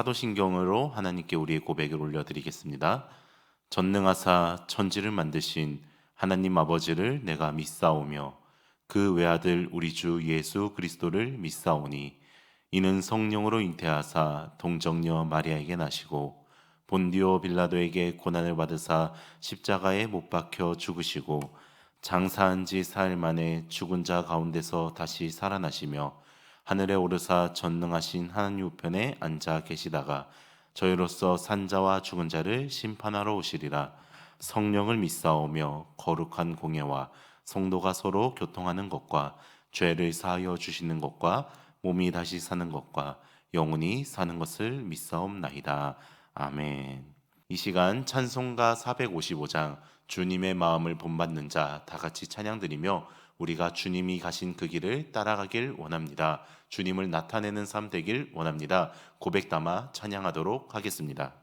사도신경으로 하나님께 우리의 고백을 올려드리겠습니다. 전능하사 천지를 만드신 하나님 아버지를 내가 믿사오며 그 외아들 우리 주 예수 그리스도를 믿사오니 이는 성령으로 잉태하사 동정녀 마리아에게 나시고 본디오 빌라도에게 고난을 받으사 십자가에 못 박혀 죽으시고 장사한 지 사흘 만에 죽은 자 가운데서 다시 살아나시며 하늘에 오르사 전능하신 하나님 우편에 앉아 계시다가 저희로서 산자와 죽은 자를 심판하러 오시리라. 성령을 믿사오며 거룩한 공예와 성도가 서로 교통하는 것과 죄를 사하여 주시는 것과 몸이 다시 사는 것과 영원히 사는 것을 믿사옵나이다. 아멘. 이 시간 찬송가 455장 주님의 마음을 본받는 자 다 같이 찬양드리며 우리가 주님이 가신 그 길을 따라가길 원합니다. 주님을 나타내는 삶 되길 원합니다. 고백 담아 찬양하도록 하겠습니다.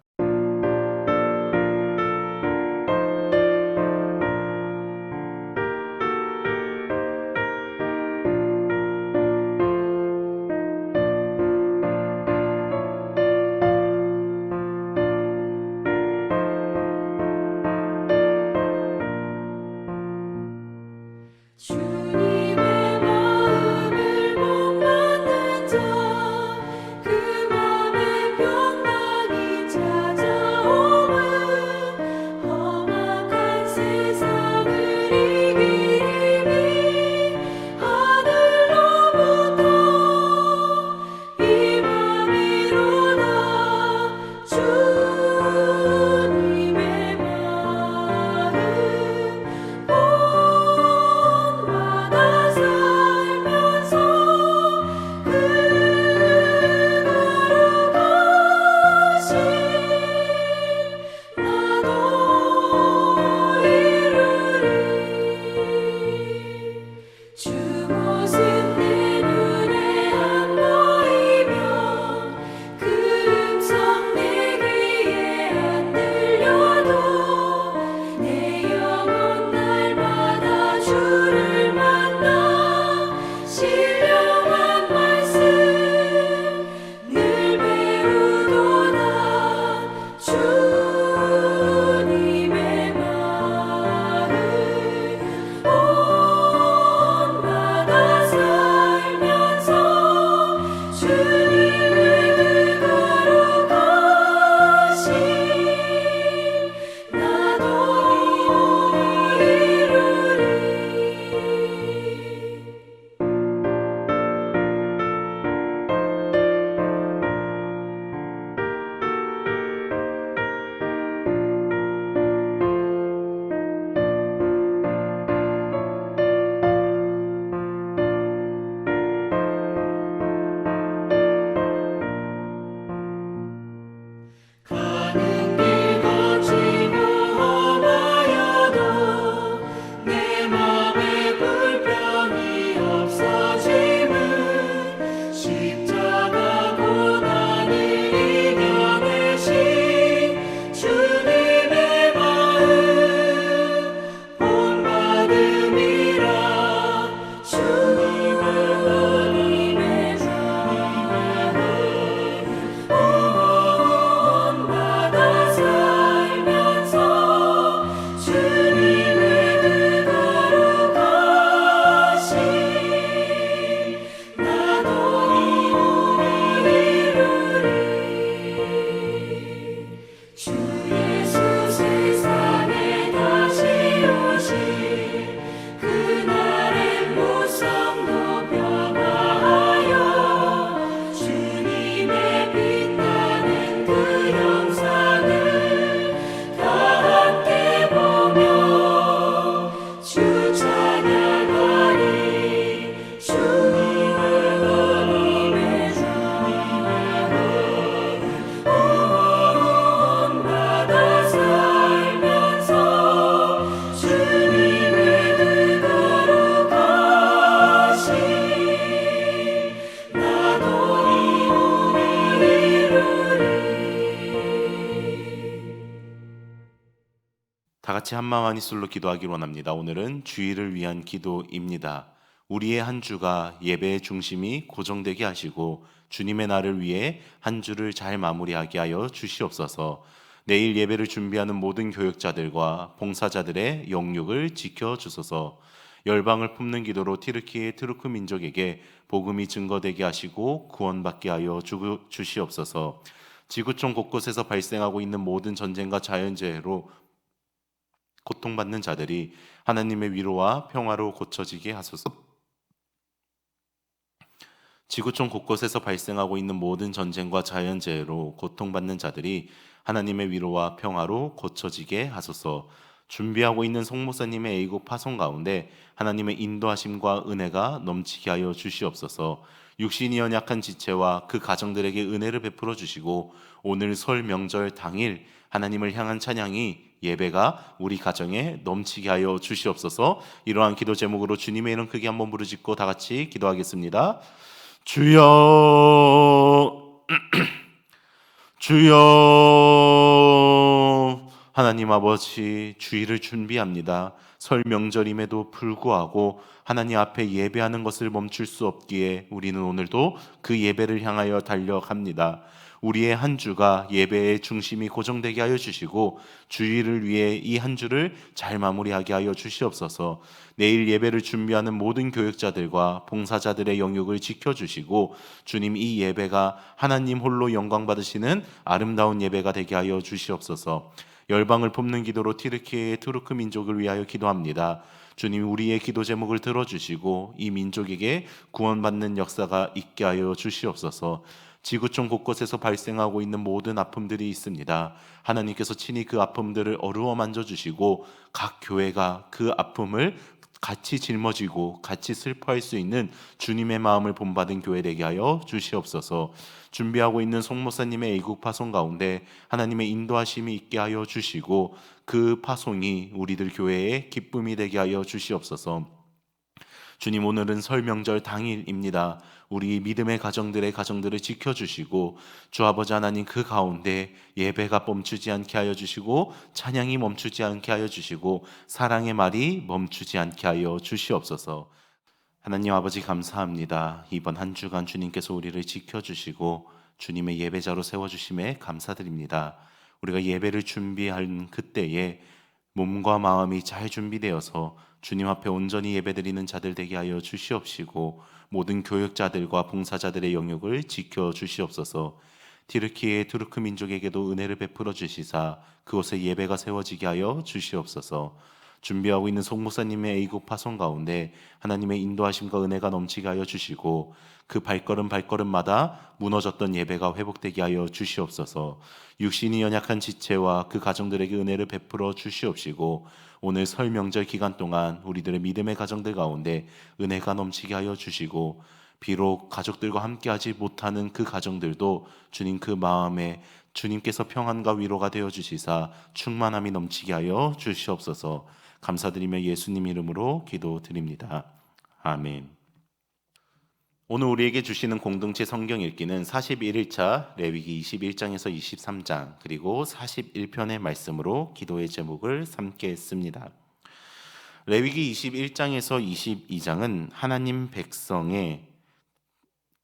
주님의 마음을 본받는 자, 그 맘에 평강이 찾아오면 험악한 세상을 이기리 하늘로부터 임함이로다. 주님의 마음 본받아 살면서 그 거룩하신 나도 이루리. 주 모습 내 눈에 안 보이며 그 음성 내 귀에 안 들려도 내 영혼 날마다 주를 만나 신령한 말씀 늘 배우도다. 주님의 마음 본받아 살면서 주님의 그 거룩하신 나도 이루리. 가는 길 거치고 험하여도 내 맘에 불평이 없어짐은 십자가 고난을 이겨내신 주님의 마음 본받음이라. 주님의 본받아 살면서 주님의 그 거룩하신 나도 이루리. 주 예수 세상에 다시 오실 그날의 무성도 변화하여 주님의 빛나는 그 형상을 다 함께 보며 주 찬양하리. 주님의 본받아 살면서 주님의 그 거룩하신 나도 이루리. 다 같이 한마음 한입술로 기도하길 원합니다. 오늘은 주일을 위한 기도입니다. 우리의 한 주가 예배의 중심이 고정되게 하시고 주님의 날을 위해 한 주를 잘 마무리하게 하여 주시옵소서. 내일 예배를 준비하는 모든 교역자들과 봉사자들의 영육을 지켜주소서. 열방을 품는 기도로 튀르키예 트루크 민족에게 복음이 증거되게 하시고 구원받게 하여 주시옵소서. 지구촌 곳곳에서 발생하고 있는 모든 전쟁과 자연재해로 고통받는 자들이 하나님의 위로와 평화로 고쳐지게 하소서. 지구촌 곳곳에서 발생하고 있는 모든 전쟁과 자연재해로 고통받는 자들이 하나님의 위로와 평화로 고쳐지게 하소서. 준비하고 있는 송목사님의 애국 파송 가운데 하나님의 인도하심과 은혜가 넘치게 하여 주시옵소서. 육신이 연약한 지체와 그 가정들에게 은혜를 베풀어 주시고 오늘 설 명절 당일 하나님을 향한 찬양이 예배가 우리 가정에 넘치게 하여 주시옵소서. 이러한 기도 제목으로 주님의 이름 크게 한번 부르짖고 다 같이 기도하겠습니다. 주여 주여. 하나님 아버지, 주일을 준비합니다. 설 명절임에도 불구하고 하나님 앞에 예배하는 것을 멈출 수 없기에 우리는 오늘도 그 예배를 향하여 달려갑니다. 우리의 한 주가 예배의 중심이 고정되게 하여 주시고 주일을 위해 이 한 주를 잘 마무리하게 하여 주시옵소서. 내일 예배를 준비하는 모든 교역자들과 봉사자들의 영역을 지켜주시고 주님, 이 예배가 하나님 홀로 영광 받으시는 아름다운 예배가 되게 하여 주시옵소서. 열방을 품는 기도로 튀르키예의 투르크 민족을 위하여 기도합니다. 주님, 우리의 기도 제목을 들어주시고 이 민족에게 구원받는 역사가 있게 하여 주시옵소서. 지구촌 곳곳에서 발생하고 있는 모든 아픔들이 있습니다. 하나님께서 친히 그 아픔들을 어루어 만져주시고 각 교회가 그 아픔을 같이 짊어지고 같이 슬퍼할 수 있는 주님의 마음을 본받은 교회 되게 하여 주시옵소서. 준비하고 있는 송목사님의 애국 파송 가운데 하나님의 인도하심이 있게 하여 주시고 그 파송이 우리들 교회의 기쁨이 되게 하여 주시옵소서. 주님, 오늘은 설 명절 당일입니다. 우리 믿음의 가정들을 지켜주시고 주 아버지 하나님, 그 가운데 예배가 멈추지 않게 하여 주시고 찬양이 멈추지 않게 하여 주시고 사랑의 말이 멈추지 않게 하여 주시옵소서. 하나님 아버지, 감사합니다. 이번 한 주간 주님께서 우리를 지켜주시고 주님의 예배자로 세워주심에 감사드립니다. 우리가 예배를 준비한 그때에 몸과 마음이 잘 준비되어서 주님 앞에 온전히 예배드리는 자들 되게 하여 주시옵시고 모든 교역자들과 봉사자들의 영역을 지켜 주시옵소서. 튀르키예 투르크 민족에게도 은혜를 베풀어 주시사 그곳에 예배가 세워지게 하여 주시옵소서. 준비하고 있는 송목사님의 애국 파송 가운데 하나님의 인도하심과 은혜가 넘치게 하여 주시고 그 발걸음마다 무너졌던 예배가 회복되게 하여 주시옵소서. 육신이 연약한 지체와 그 가정들에게 은혜를 베풀어 주시옵시고 오늘 설 명절 기간 동안 우리들의 믿음의 가정들 가운데 은혜가 넘치게 하여 주시고 비록 가족들과 함께하지 못하는 그 가정들도 주님, 그 마음에 주님께서 평안과 위로가 되어 주시사 충만함이 넘치게 하여 주시옵소서. 감사드리며 예수님 이름으로 기도드립니다. 아멘. 오늘 우리에게 주시는 공동체 성경 읽기는 41일차 레위기 21장에서 23장 그리고 41편의 말씀으로 기도의 제목을 삼겠습니다. 레위기 21장에서 22장은 하나님 백성의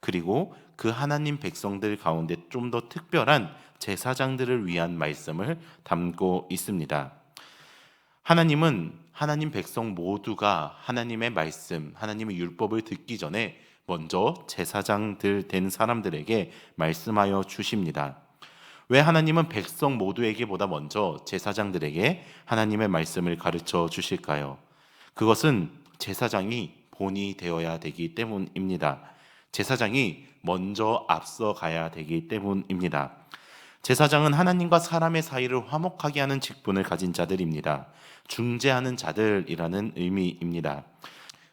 그리고 그 하나님 백성들 가운데 좀 더 특별한 제사장들을 위한 말씀을 담고 있습니다. 하나님은 하나님 백성 모두가 하나님의 말씀, 하나님의 율법을 듣기 전에 먼저 제사장들 된 사람들에게 말씀하여 주십니다. 왜 하나님은 백성 모두에게 보다 먼저 제사장들에게 하나님의 말씀을 가르쳐 주실까요? 그것은 제사장이 본이 되어야 되기 때문입니다. 제사장이 먼저 앞서가야 되기 때문입니다. 제사장은 하나님과 사람의 사이를 화목하게 하는 직분을 가진 자들입니다. 중재하는 자들이라는 의미입니다.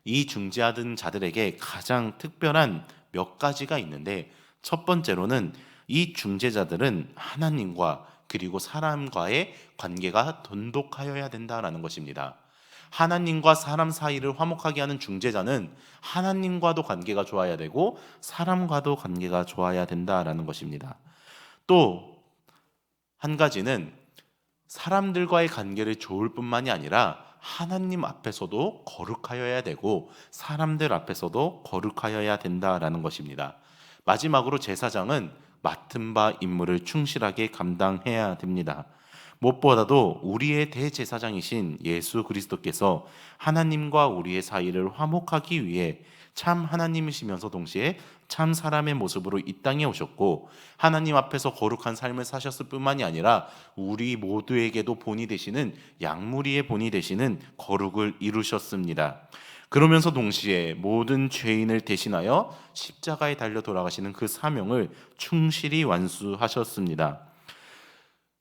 이 중재하는 자들에게 가장 특별한 몇 가지가 있는데 첫 번째로는 이 중재자들은 하나님과 그리고 사람과의 관계가 돈독하여야 된다라는 것입니다. 하나님과 사람 사이를 화목하게 하는 중재자는 하나님과도 관계가 좋아야 되고 사람과도 관계가 좋아야 된다라는 것입니다. 또 한 가지는 사람들과의 관계를 좋을 뿐만이 아니라 하나님 앞에서도 거룩하여야 되고 사람들 앞에서도 거룩하여야 된다라는 것입니다. 마지막으로 제사장은 맡은 바 임무를 충실하게 감당해야 됩니다. 무엇보다도 우리의 대제사장이신 예수 그리스도께서 하나님과 우리의 사이를 화목하기 위해 참 하나님이시면서 동시에 참 사람의 모습으로 이 땅에 오셨고 하나님 앞에서 거룩한 삶을 사셨을 뿐만이 아니라 우리 모두에게도 본이 되시는 양무리의 본이 되시는 거룩을 이루셨습니다. 그러면서 동시에 모든 죄인을 대신하여 십자가에 달려 돌아가시는 그 사명을 충실히 완수하셨습니다.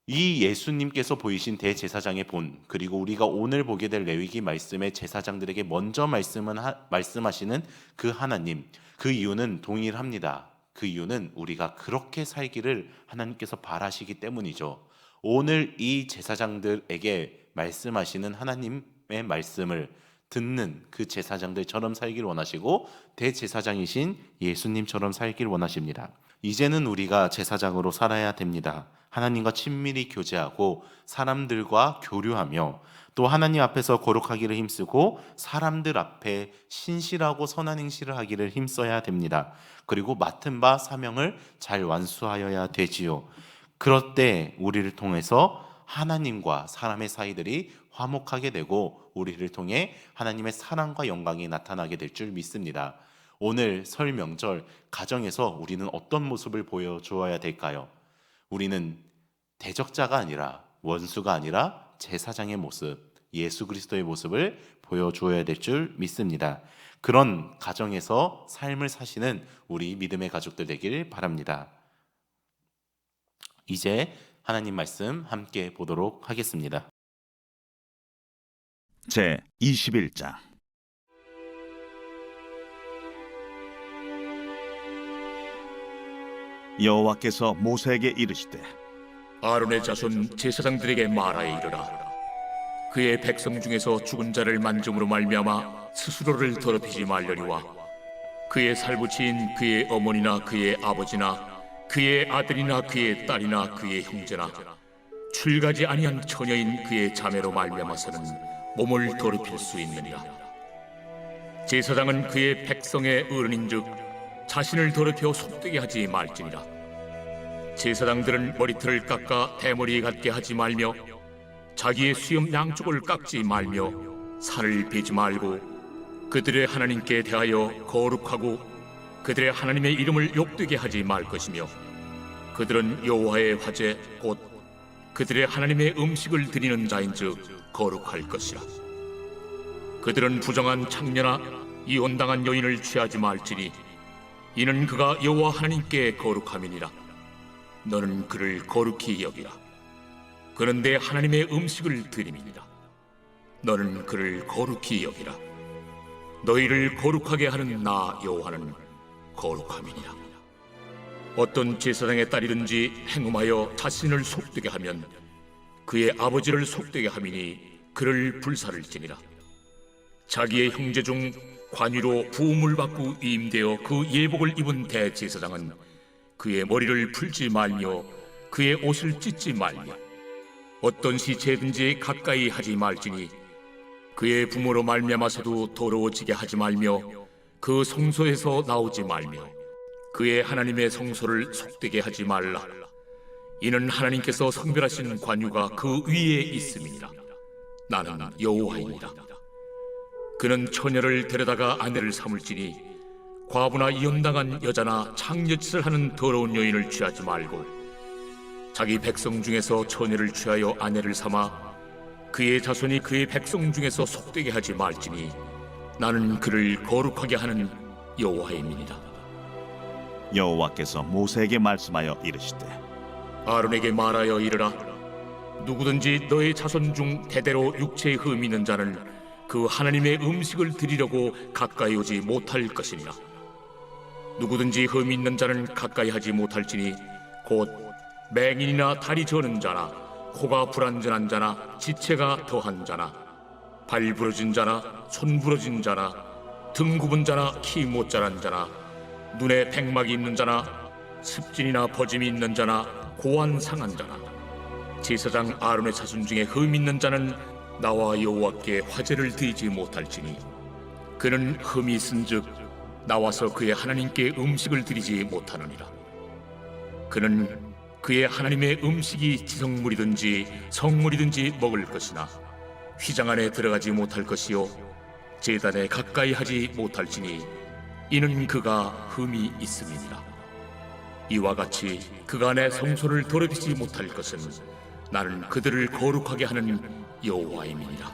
이 예수님께서 보이신 대제사장의 본, 그리고 우리가 오늘 보게 될 레위기 말씀의 제사장들에게 먼저 말씀하시는 그 하나님, 그 이유는 동일합니다. 그 이유는 우리가 그렇게 살기를 하나님께서 바라시기 때문이죠. 오늘 이 제사장들에게 말씀하시는 하나님의 말씀을 듣는 그 제사장들처럼 살길 원하시고 대제사장이신 예수님처럼 살길 원하십니다. 이제는 우리가 제사장으로 살아야 됩니다. 하나님과 친밀히 교제하고 사람들과 교류하며 또 하나님 앞에서 거룩하기를 힘쓰고 사람들 앞에 신실하고 선한 행실을 하기를 힘써야 됩니다. 그리고 맡은 바 사명을 잘 완수하여야 되지요. 그럴 때 우리를 통해서 하나님과 사람의 사이들이 화목하게 되고 우리를 통해 하나님의 사랑과 영광이 나타나게 될 줄 믿습니다. 오늘 설 명절 가정에서 우리는 어떤 모습을 보여주어야 될까요? 우리는 대적자가 아니라 원수가 아니라 제사장의 모습, 예수 그리스도의 모습을 보여주어야 될 줄 믿습니다. 그런 가정에서 삶을 사시는 우리 믿음의 가족들 되길 바랍니다. 이제 하나님 말씀 함께 보도록 하겠습니다. 제 21장. 여호와께서 모세에게 이르시되 아론의 자손 제사장들에게 말하여 이르라. 그의 백성 중에서 죽은 자를 만짐으로 말미암아 스스로를 더럽히지 말려니와 그의 살부치인 그의 어머니나 그의 아버지나 그의 아들이나 그의 딸이나 그의 형제나 출가지 아니한 처녀인 그의 자매로 말미암아서는 몸을 더럽힐 수 있느니라. 제사장은 그의 백성의 어른인즉 자신을 더럽혀 속되게 하지 말지니라. 제사장들은 머리털을 깎아 대머리에 갖게 하지 말며 자기의 수염 양쪽을 깎지 말며 살을 베지 말고 그들의 하나님께 대하여 거룩하고 그들의 하나님의 이름을 욕되게 하지 말 것이며 그들은 여호와의 화제 곧 그들의 하나님의 음식을 드리는 자인즉 거룩할 것이라. 그들은 부정한 창녀나 이혼당한 여인을 취하지 말지니 이는 그가 여호와 하나님께 거룩함이니라. 너는 그를 거룩히 여기라. 그는 내 하나님의 음식을 드림이니라. 너는 그를 거룩히 여기라. 너희를 거룩하게 하는 나 여호와는 거룩함이니라. 어떤 제사장의 딸이든지 행음하여 자신을 속되게 하면 그의 아버지를 속되게 함이니 그를 불살을지니라. 자기의 형제 중 관위로 부음을 받고 위임되어 그 예복을 입은 대제사장은 그의 머리를 풀지 말며 그의 옷을 찢지 말며 어떤 시체든지 가까이 하지 말지니 그의 부모로 말미암아서도 더러워지게 하지 말며 그 성소에서 나오지 말며 그의 하나님의 성소를 속되게 하지 말라. 이는 하나님께서 성별하신 관유가 그 위에 있음이니라. 나는 여호와이니라. 그는 처녀를 데려다가 아내를 삼을지니 과부나 이혼당한 여자나 창녀짓을 하는 더러운 여인을 취하지 말고 자기 백성 중에서 처녀를 취하여 아내를 삼아 그의 자손이 그의 백성 중에서 속되게 하지 말지니 나는 그를 거룩하게 하는 여호와임이니라. 여호와께서 모세에게 말씀하여 이르시되 아론에게 말하여 이르라. 누구든지 너의 자손 중 대대로 육체에 흠 있는 자는 그 하나님의 음식을 드리려고 가까이 오지 못할 것이니라. 누구든지 흠 있는 자는 가까이 하지 못할지니 곧 맹인이나 다리 저는 자나 코가 불완전한 자나 지체가 더한 자나 발 부러진 자나 손 부러진 자나 등 굽은 자나 키 못 자란 자나 눈에 백막이 있는 자나 습진이나 버짐이 있는 자나 고안 상한 자나 제사장 아론의 자손 중에 흠 있는 자는 나와 여호와께 화제를 드리지 못할지니 그는 흠이 있은즉 나와서 그의 하나님께 음식을 드리지 못하느니라. 그는 그의 하나님의 음식이 지성물이든지 성물이든지 먹을 것이나 휘장 안에 들어가지 못할 것이요 제단에 가까이 하지 못할지니 이는 그가 흠이 있음이니라. 이와 같이 그가 내 성소를 더럽히지 못할 것은 나는 그들을 거룩하게 하는 여호와임이니라.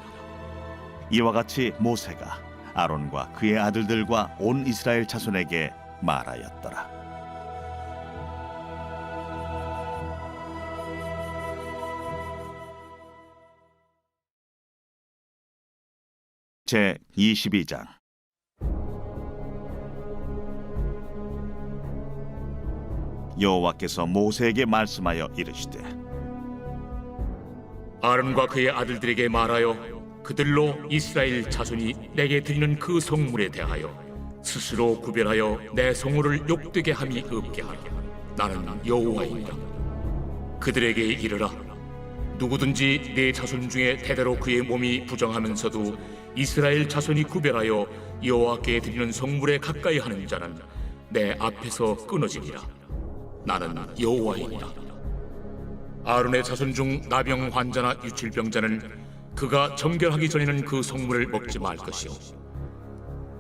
이와 같이 모세가 아론과 그의 아들들과 온 이스라엘 자손에게 말하였더라. 제 22장. 여호와께서 모세에게 말씀하여 이르시되 아론과 그의 아들들에게 말하여 그들로 이스라엘 자손이 내게 드리는 그 성물에 대하여 스스로 구별하여 내 성물을 욕되게 함이 없게 하라. 나는 여호와이니라. 그들에게 이르라. 누구든지 내 자손 중에 대대로 그의 몸이 부정하면서도 이스라엘 자손이 구별하여 여호와께 드리는 성물에 가까이 하는 자는 내 앞에서 끊어지니라. 나는 여호와이니라. 아론의 자손 중 나병 환자나 유출병자는 그가 정결하기 전에는 그 성물을 먹지 말 것이요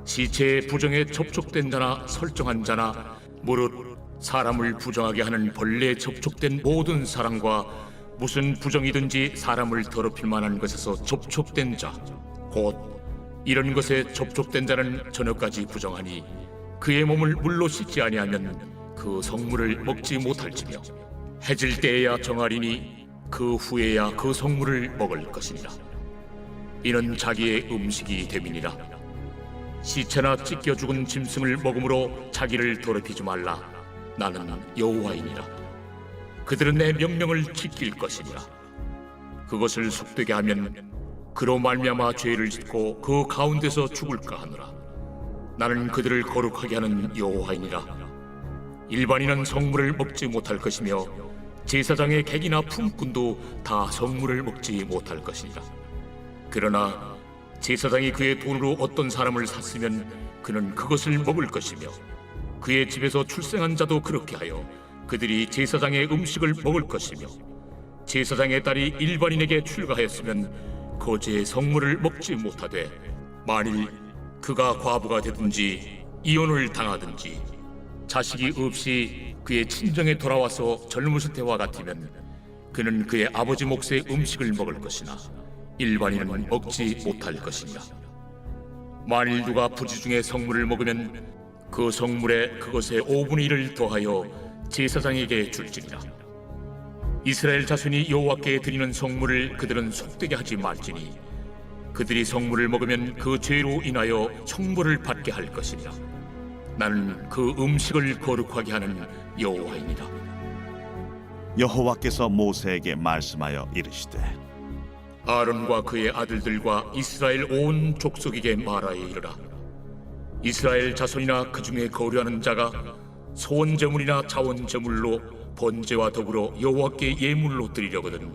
시체의 부정에 접촉된 자나 설정한 자나 무릇 사람을 부정하게 하는 벌레에 접촉된 모든 사람과 무슨 부정이든지 사람을 더럽힐 만한 것에서 접촉된 자 곧 이런 것에 접촉된 자는 저녁까지 부정하니 그의 몸을 물로 씻지 아니하면 그 성물을 먹지 못할지며 해질 때에야 정하리니 그 후에야 그 성물을 먹을 것이니라. 이는 자기의 음식이 됨이니라. 시체나 찢겨 죽은 짐승을 먹음으로 자기를 더럽히지 말라. 나는 여호와이니라. 그들은 내 명령을 지킬 것이니라. 그것을 속되게 하면 그로 말미암아 죄를 짓고 그 가운데서 죽을까 하노라. 나는 그들을 거룩하게 하는 여호와이니라. 일반인은 성물을 먹지 못할 것이며 제사장의 객이나 품꾼도 다 성물을 먹지 못할 것이니라. 그러나 제사장이 그의 돈으로 어떤 사람을 샀으면 그는 그것을 먹을 것이며 그의 집에서 출생한 자도 그렇게 하여 그들이 제사장의 음식을 먹을 것이며 제사장의 딸이 일반인에게 출가하였으면 거제의 성물을 먹지 못하되 만일 그가 과부가 되든지 이혼을 당하든지 자식이 없이 그의 친정에 돌아와서 젊었을 때와 같으면 그는 그의 아버지 몫의 음식을 먹을 것이나 일반인은 먹지 못할 것이니라. 만일 누가 부지 중에 성물을 먹으면 그 성물에 그것의 5분의 1을 더하여 제사장에게 줄지니라. 이스라엘 자손이 여호와께 드리는 성물을 그들은 속되게 하지 말지니 그들이 성물을 먹으면 그 죄로 인하여 형벌을 받게 할 것이니라. 나는 그 음식을 거룩하게 하는 여호와이니라. 여호와께서 모세에게 말씀하여 이르시되 아론과 그의 아들들과 이스라엘 온 족속에게 말하여 이르라. 이스라엘 자손이나 그 중에 거류하는 자가 소원 제물이나 자원 제물로 번제와 더불어 여호와께 예물로 드리려거든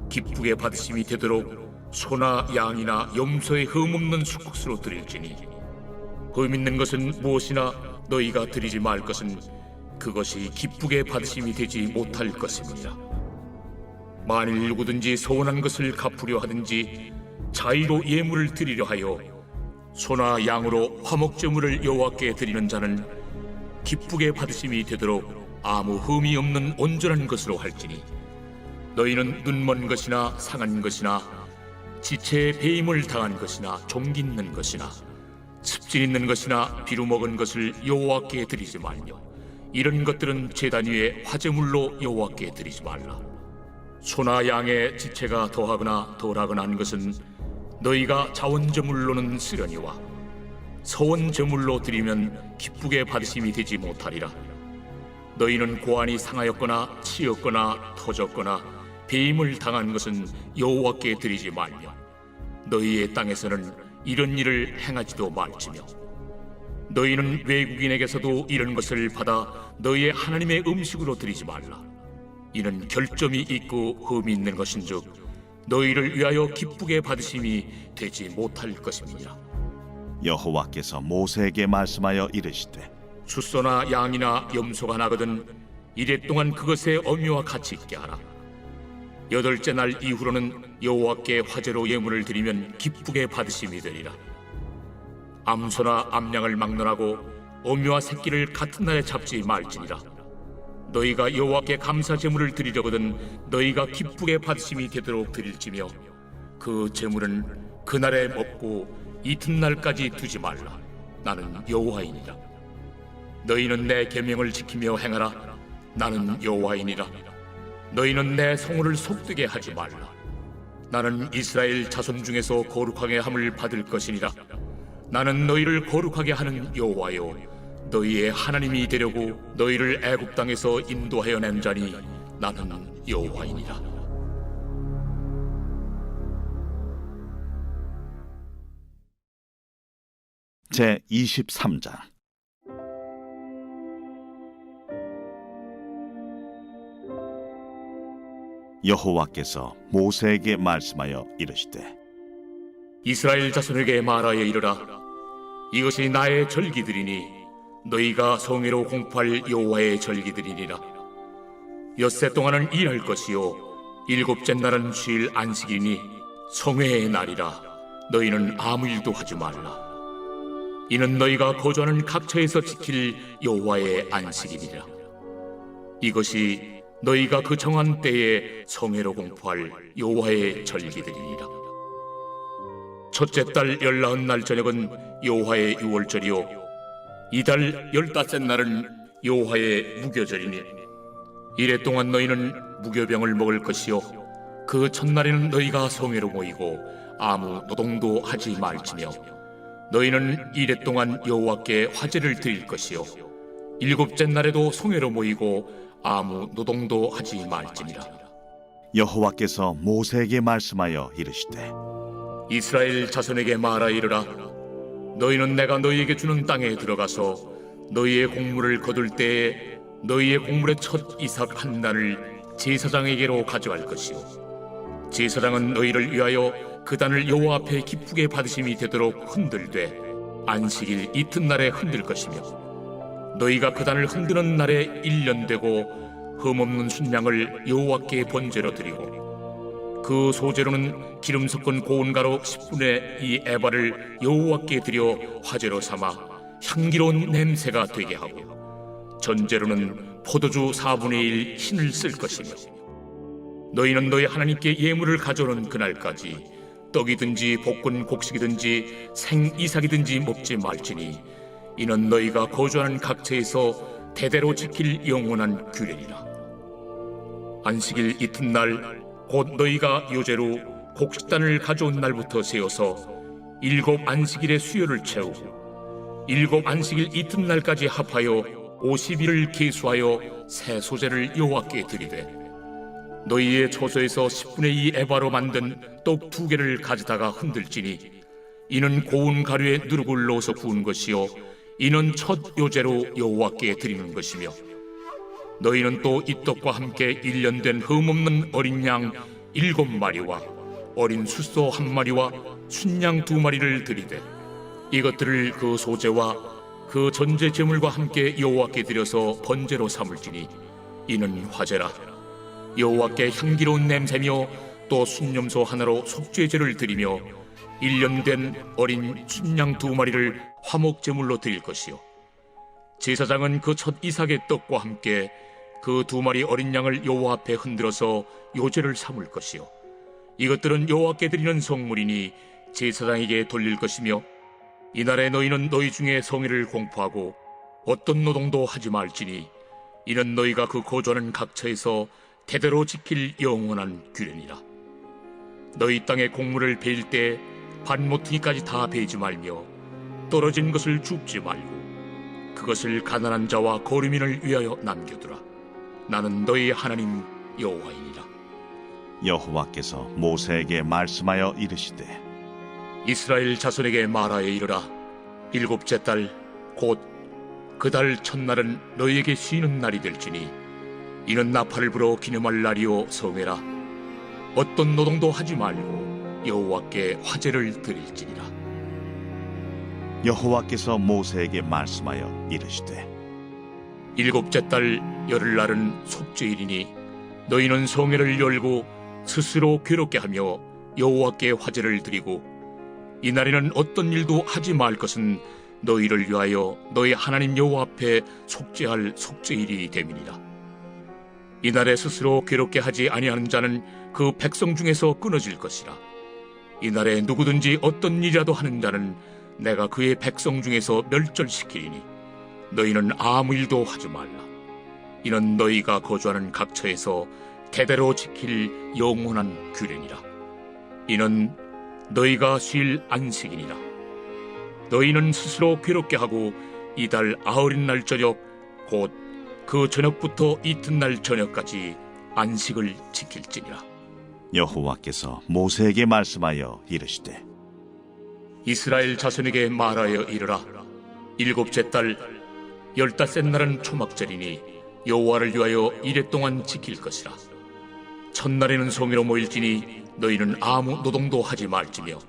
기쁘게 받으심이 되도록 소나 양이나 염소의 흠 없는 수국수로 드릴지니 흠 있는 것은 무엇이나 너희가 드리지 말 것은 그것이 기쁘게 받으심이 되지 못할 것입니다. 만일 누구든지 소원한 것을 갚으려 하든지 자의로 예물을 드리려 하여 소나 양으로 화목제물을 여호와께 드리는 자는 기쁘게 받으심이 되도록 아무 흠이 없는 온전한 것으로 할지니 너희는 눈먼 것이나 상한 것이나 지체에 배임을 당한 것이나 종기 있는 것이나 습진 있는 것이나 비루 먹은 것을 여호와께 드리지 말며 이런 것들은 제단 위에 화제물로 여호와께 드리지 말라. 소나 양의 지체가 더하거나 덜하거나 한 것은 너희가 자원제물로는 쓰려니와 서원제물로 드리면 기쁘게 받으심이 되지 못하리라. 너희는 고안이 상하였거나 치였거나 터졌거나 배임을 당한 것은 여호와께 드리지 말며 너희의 땅에서는 이런 일을 행하지도 말지며 너희는 외국인에게서도 이런 것을 받아 너희의 하나님의 음식으로 드리지 말라. 이는 결점이 있고 흠이 있는 것인즉 너희를 위하여 기쁘게 받으심이 되지 못할 것입니다. 여호와께서 모세에게 말씀하여 이르시되 숫소나 양이나 염소가 나거든 이래 동안 그것의 어미와 같이 있게 하라. 8째 날 이후로는 여호와께 화제로 예물을 드리면 기쁘게 받으심이 되리라. 암소나 암양을 막론하고 어미와 새끼를 같은 날에 잡지 말지니라. 너희가 여호와께 감사 제물을 드리려거든 너희가 기쁘게 받으심이 되도록 드릴지며 그 제물은 그날에 먹고 이튿날까지 두지 말라. 나는 여호와이니라. 너희는 내 계명을 지키며 행하라. 나는 여호와이니라. 너희는 내 성호를 속되게 하지 말라. 나는 이스라엘 자손 중에서 거룩하게 함을 받을 것이니라. 나는 너희를 거룩하게 하는 여호와요 너희의 하나님이 되려고 너희를 애굽 땅에서 인도하여 낸 자니 나는 여호와이니라. 제 23장. 여호와께서 모세에게 말씀하여 이르시되 이스라엘 자손에게 말하여 이르라. 이것이 나의 절기들이니 너희가 성회로 공포할 여호와의 절기들이니라. 엿새 동안은 일할 것이요 7째 날은 쉴 안식이니 성회의 날이라. 너희는 아무 일도 하지 말라. 이는 너희가 거주하는 각처에서 지킬 여호와의 안식이니라. 이것이 너희가 그 정한 때에 성회로 공포할 여호와의 절기들이니라. 첫째 달 19날 저녁은 여호와의 유월절이요 이달 15째 날은 여호와의 무교절이니 이래 동안 너희는 무교병을 먹을 것이요 그 첫날에는 너희가 성회로 모이고 아무 노동도 하지 말지며 너희는 이래 동안 여호와께 화제를 드릴 것이요 7째 날에도 성회로 모이고 아무 노동도 하지 말지니라. 여호와께서 모세에게 말씀하여 이르시되 이스라엘 자손에게 말하 이르라. 너희는 내가 너희에게 주는 땅에 들어가서 너희의 곡물을 거둘 때에 너희의 곡물의 첫 이삭 한 단을 제사장에게로 가져갈 것이요 제사장은 너희를 위하여 그 단을 여호와 앞에 기쁘게 받으심이 되도록 흔들되 안식일 이튿날에 흔들 것이며 너희가 그 단을 흔드는 날에 1년 되고 흠없는 순양을 여호와께 번제로 드리고 그 소제로는 기름 섞은 고운 가루 10분의 2 에바를 여호와께 드려 화제로 삼아 향기로운 냄새가 되게 하고 전제로는 포도주 4분의 1 흰을 쓸 것이며 너희는 너희 하나님께 예물을 가져오는 그날까지 떡이든지 볶은 곡식이든지 생이삭이든지 먹지 말지니 이는 너희가 거주하는 각처에서 대대로 지킬 영원한 규례니라. 안식일 이튿날 곧 너희가 요제로 곡식단을 가져온 날부터 세어서 7 안식일의 수요를 채우고 7 안식일 이튿날까지 합하여 50일을 계수하여 새 소제를 여호와께 드리되 너희의 초소에서 10분의 2 에바로 만든 떡 2개를 가져다가 흔들지니 이는 고운 가루에 누룩을 넣어서 구운 것이요 이는 첫 요제로 여호와께 드리는 것이며 너희는 또 이 떡과 함께 1년 된 흠없는 어린 양 7마리와 어린 숫소 1마리와 순양 2마리를 드리되 이것들을 그 소제와 그 전제 제물과 함께 여호와께 드려서 번제로 삼을지니 이는 화제라. 여호와께 향기로운 냄새며 또 순염소 하나로 속죄제를 드리며 1년 된 어린 순양 2마리를 화목 제물로 드릴 것이요 제사장은 그 첫 이삭의 떡과 함께 그 2마리 어린 양을 여호와 앞에 흔들어서 요제를 삼을 것이요 이것들은 여호와께 드리는 성물이니 제사장에게 돌릴 것이며 이날에 너희는 너희 중에 성회를 공포하고 어떤 노동도 하지 말지니 이는 너희가 그 거주하는 각처에서 대대로 지킬 영원한 규례니라. 너희 땅의 곡물을 베일 때 반모퉁이까지 다 베지 말며 떨어진 것을 줍지 말고 그것을 가난한 자와 거류민을 위하여 남겨두라. 나는 너희 하나님 여호와이니라. 여호와께서 모세에게 말씀하여 이르시되 이스라엘 자손에게 말하여 이르라. 7째 달 곧 그 달 첫날은 너희에게 쉬는 날이 될지니 이는 나팔을 불어 기념할 날이요 성회라. 어떤 노동도 하지 말고 여호와께 화제를 드릴지니라. 여호와께서 모세에게 말씀하여 이르시되 일곱째 달 열흘날은 속죄일이니 너희는 성회를 열고 스스로 괴롭게 하며 여호와께 화제를 드리고 이날에는 어떤 일도 하지 말 것은 너희를 위하여 너희 하나님 여호와 앞에 속죄할 속죄일이 됨이니라. 이날에 스스로 괴롭게 하지 아니하는 자는 그 백성 중에서 끊어질 것이라. 이날에 누구든지 어떤 일이라도 하는 자는 내가 그의 백성 중에서 멸절시키리니 너희는 아무 일도 하지 말라. 이는 너희가 거주하는 각처에서 대대로 지킬 영원한 규례니라. 이는 너희가 쉴 안식이니라. 너희는 스스로 괴롭게 하고 이달 아흘인 날 저녁 곧 그 저녁부터 이튿날 저녁까지 안식을 지킬지니라. 여호와께서 모세에게 말씀하여 이르시되 이스라엘 자손에게 말하여 이르라. 일곱째 달 열닷새 날은 초막절이니 여호와를 위하여 이레 동안 지킬 것이라. 첫날에는 성회로 모일지니 너희는 아무 노동도 하지 말지며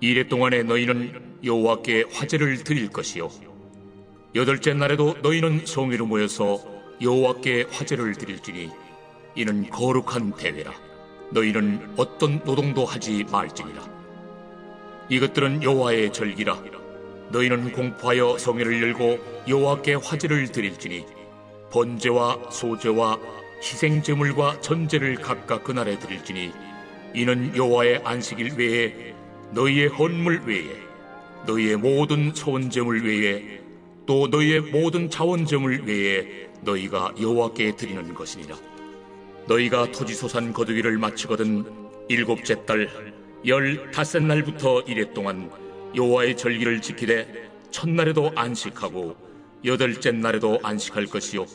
이레 동안에 너희는 여호와께 화제를 드릴 것이요 여덟째 날에도 너희는 성회로 모여서 여호와께 화제를 드릴지니 이는 거룩한 대회라. 너희는 어떤 노동도 하지 말지니라. 이것들은 여호와의 절기라. 너희는 공포하여 성회를 열고 여호와께 화제를 드릴지니 번제와 소제와 희생제물과 전제를 각각 그날에 드릴지니 이는 여호와의 안식일 외에 너희의 헌물 외에 너희의 모든 소원제물 외에 또 너희의 모든 자원제물 외에 너희가 여호와께 드리는 것이니라. 너희가 토지소산 거두기를 마치거든 일곱째 달 열닷새 날부터 이레 동안 여호와의 절기를 지키되 첫날에도 안식하고 여덟째 날에도 안식할 것이요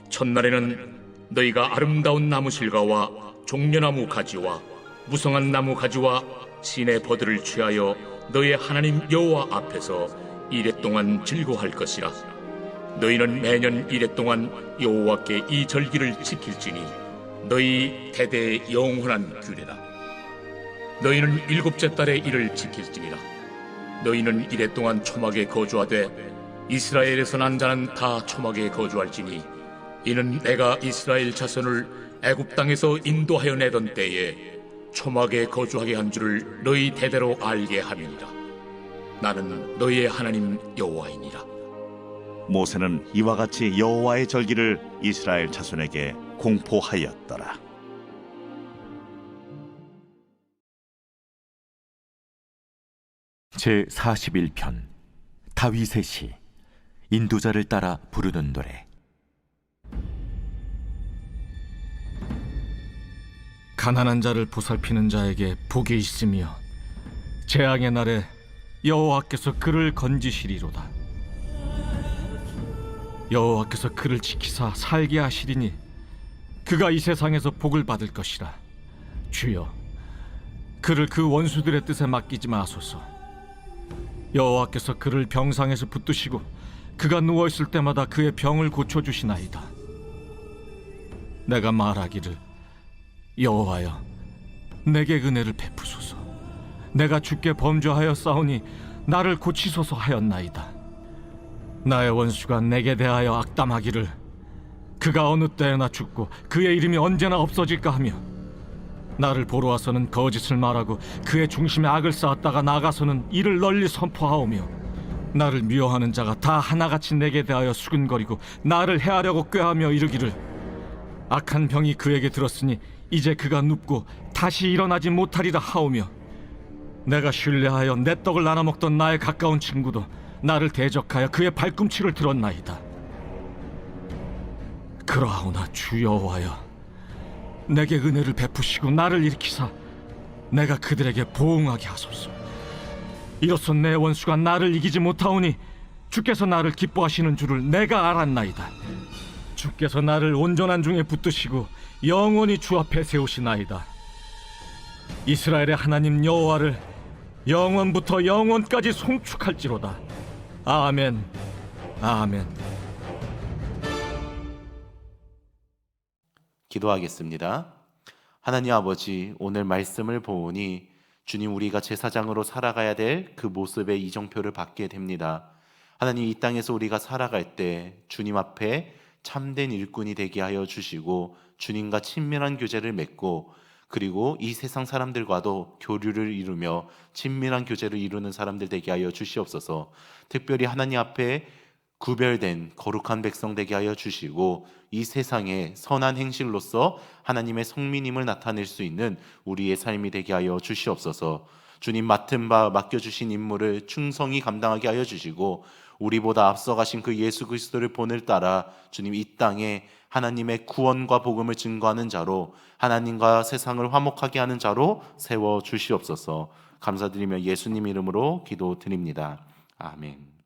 첫날에는 너희가 아름다운 나무 실과와 종려나무 가지와 무성한 나무 가지와 신의 버들을 취하여 너희의 하나님 여호와 앞에서 이레 동안 즐거워할 것이라. 너희는 매년 이레 동안 여호와께 이 절기를 지킬지니 너희 대대의 영원한 규례다. 너희는 일곱째 달에 이를 지킬지니라. 너희는 이레 동안 초막에 거주하되 이스라엘에서 난 자는 다 초막에 거주할지니 이는 내가 이스라엘 자손을 애굽 땅에서 인도하여 내던 때에 초막에 거주하게 한 줄을 너희 대대로 알게 함이니라. 나는 너희의 하나님 여호와이니라. 모세는 이와 같이 여호와의 절기를 이스라엘 자손에게 공포하였더라. 제 41편 다윗의 시 인도자를 따라 부르는 노래. 가난한 자를 보살피는 자에게 복이 있으며 재앙의 날에 여호와께서 그를 건지시리로다. 여호와께서 그를 지키사 살게 하시리니 그가 이 세상에서 복을 받을 것이라. 주여, 그를 그 원수들의 뜻에 맡기지 마소서. 여호와께서 그를 병상에서 붙드시고 그가 누워있을 때마다 그의 병을 고쳐주시나이다. 내가 말하기를 여호와여, 내게 은혜를 베푸소서. 내가 주께 범죄하여 싸우니 나를 고치소서 하였나이다. 나의 원수가 내게 대하여 악담하기를 그가 어느 때나 죽고 그의 이름이 언제나 없어질까 하며 나를 보러 와서는 거짓을 말하고 그의 중심에 악을 쌓았다가 나가서는 이를 널리 선포하오며 나를 미워하는 자가 다 하나같이 내게 대하여 수근거리고 나를 해하려고 꾀하며 이르기를 악한 병이 그에게 들었으니 이제 그가 눕고 다시 일어나지 못하리라 하오며 내가 신뢰하여 내 떡을 나눠 먹던 나의 가까운 친구도 나를 대적하여 그의 발꿈치를 들었나이다. 그러하오나 주 여호와여, 내게 은혜를 베푸시고 나를 일으키사 내가 그들에게 보응하게 하소서. 이로써 내 원수가 나를 이기지 못하오니 주께서 나를 기뻐하시는 줄을 내가 알았나이다. 주께서 나를 온전한 중에 붙드시고 영원히 주 앞에 세우시나이다. 이스라엘의 하나님 여호와를 영원부터 영원까지 송축할지로다. 아멘, 아멘. 기도하겠습니다. 하나님 아버지, 오늘 말씀을 보니 주님, 우리가 제사장으로 살아가야 될 그 모습의 이정표를 받게 됩니다. 하나님, 이 땅에서 우리가 살아갈 때 주님 앞에 참된 일꾼이 되게 하여 주시고 주님과 친밀한 교제를 맺고, 그리고 이 세상 사람들과도 교류를 이루며 친밀한 교제를 이루는 사람들 되게 하여 주시옵소서. 특별히 하나님 앞에 구별된 거룩한 백성 되게 하여 주시고, 이 세상에 선한 행실로서 하나님의 성민임을 나타낼 수 있는 우리의 삶이 되게 하여 주시옵소서. 주님, 맡은 바 맡겨주신 임무를 충성히 감당하게 하여 주시고, 우리보다 앞서가신 그 예수 그리스도를 본을 따라 주님, 이 땅에 하나님의 구원과 복음을 증거하는 자로, 하나님과 세상을 화목하게 하는 자로 세워 주시옵소서. 감사드리며 예수님 이름으로 기도드립니다. 아멘.